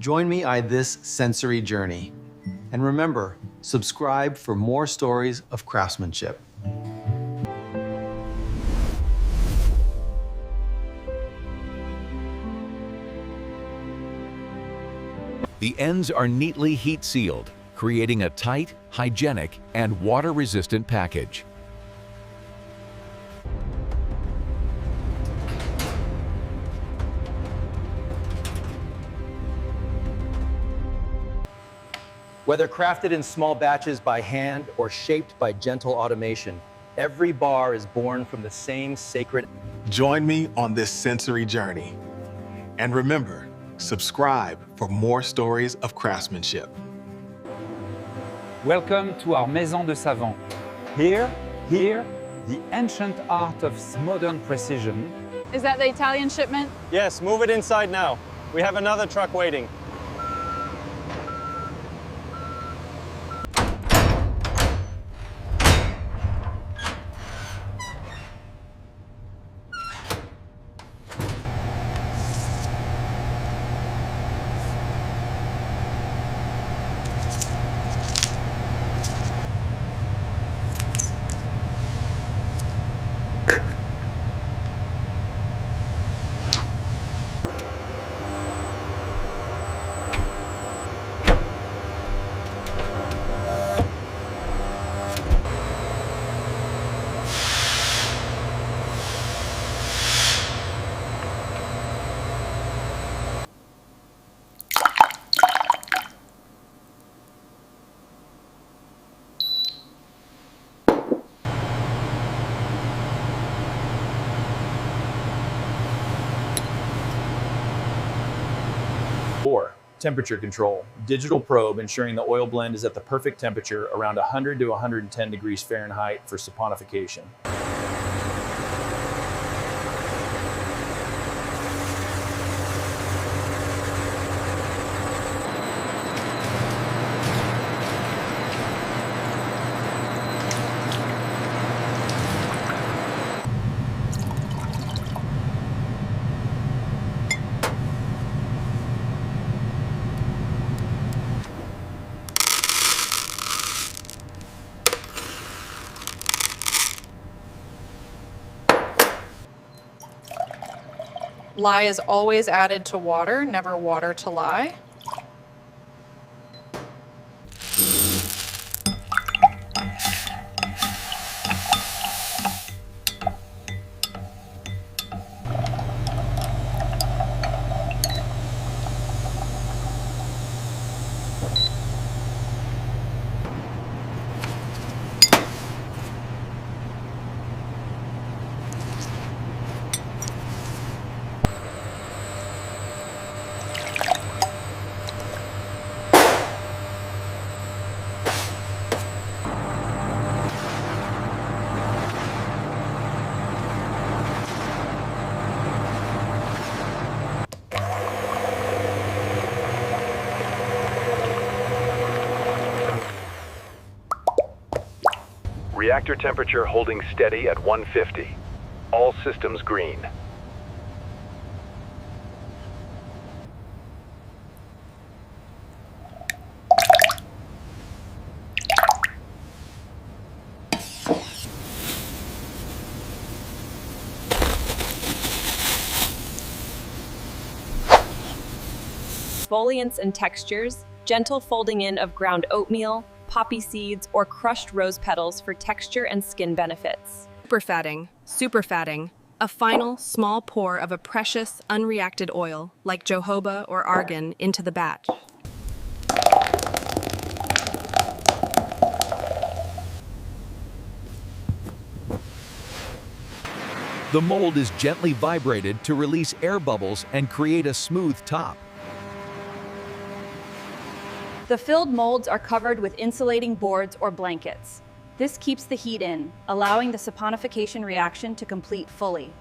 Join me on this sensory journey. And remember, subscribe for more stories of craftsmanship. The ends are neatly heat sealed, creating a tight, hygienic, and water-resistant package. Whether crafted in small batches by hand or shaped by gentle automation, every bar is born from the same sacred. Join me on this sensory journey. And remember, subscribe for more stories of craftsmanship. Welcome to our Maison de Savant. Here, the ancient art of modern precision. Is that the Italian shipment? Yes, move it inside now. We have another truck waiting. Temperature control. Digital probe ensuring the oil blend is at the perfect temperature around 100 to 110 degrees Fahrenheit for saponification. Lye is always added to water, never water to lye. Reactor temperature holding steady at 150. All systems green. Exfoliants and textures, gentle folding in of ground oatmeal, poppy seeds, or crushed rose petals for texture and skin benefits. Superfatting, a final, small pour of a precious, unreacted oil, like jojoba or argan, into the batch. The mold is gently vibrated to release air bubbles and create a smooth top. The filled molds are covered with insulating boards or blankets. This keeps the heat in, allowing the saponification reaction to complete fully.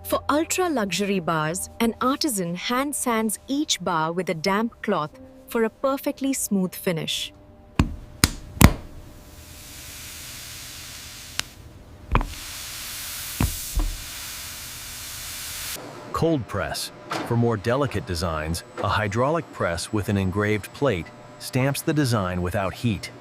For ultra-luxury bars, an artisan hand sands each bar with a damp cloth for a perfectly smooth finish. Cold press. For more delicate designs, a hydraulic press with an engraved plate stamps the design without heat.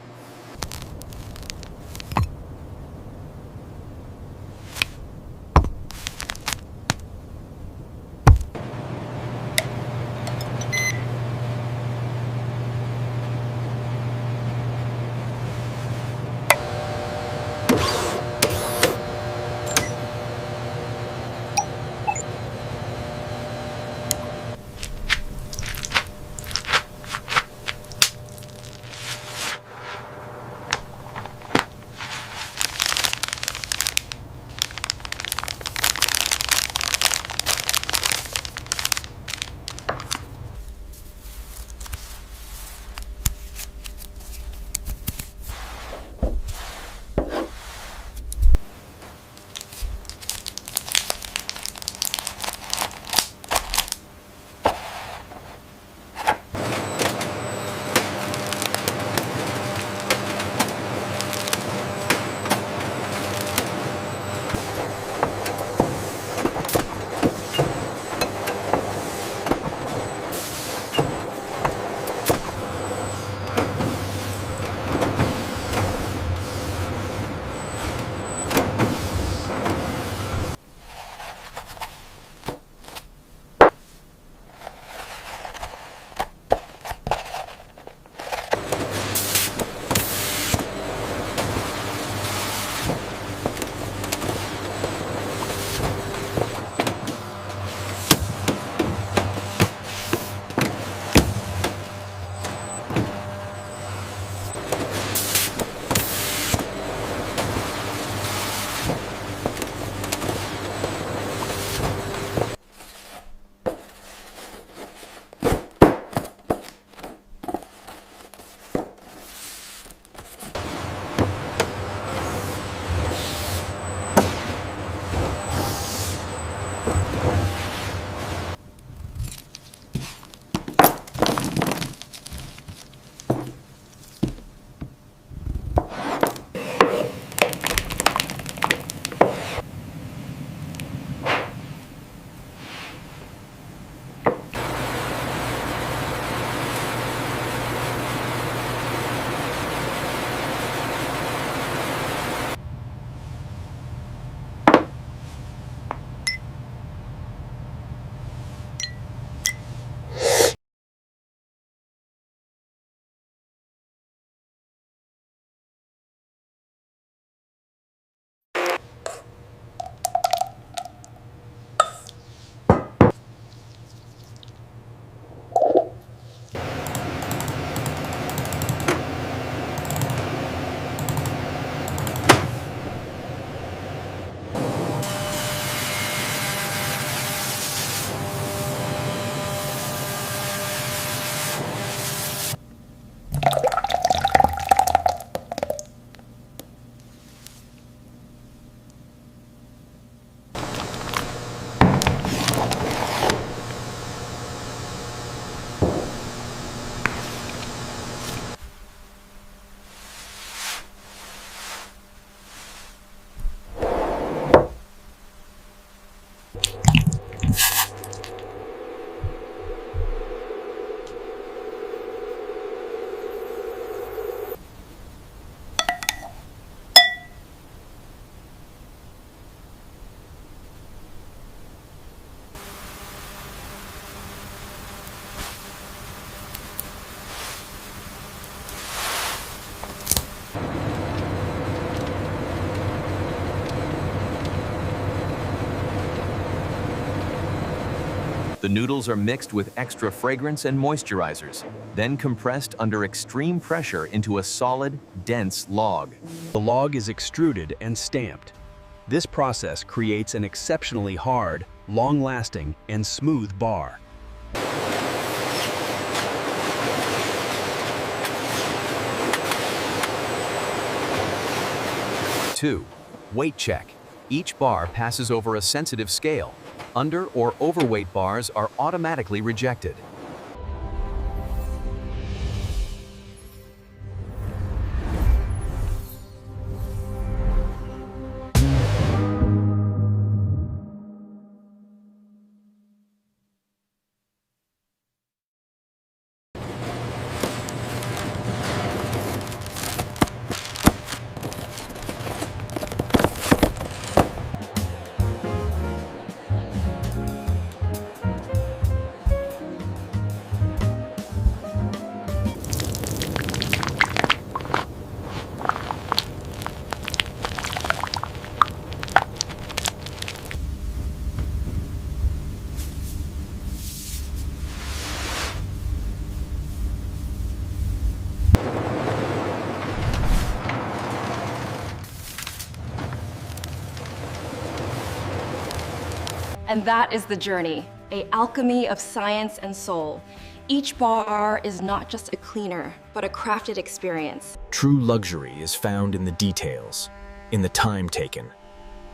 The noodles are mixed with extra fragrance and moisturizers, then compressed under extreme pressure into a solid, dense log. The log is extruded and stamped. This process creates an exceptionally hard, long-lasting, and smooth bar. 2. Weight check. Each bar passes over a sensitive scale. under or overweight bars are automatically rejected. And that is the journey, an alchemy of science and soul. Each bar is not just a cleaner, but a crafted experience. True luxury is found in the details, in the time taken,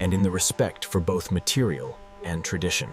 and in the respect for both material and tradition.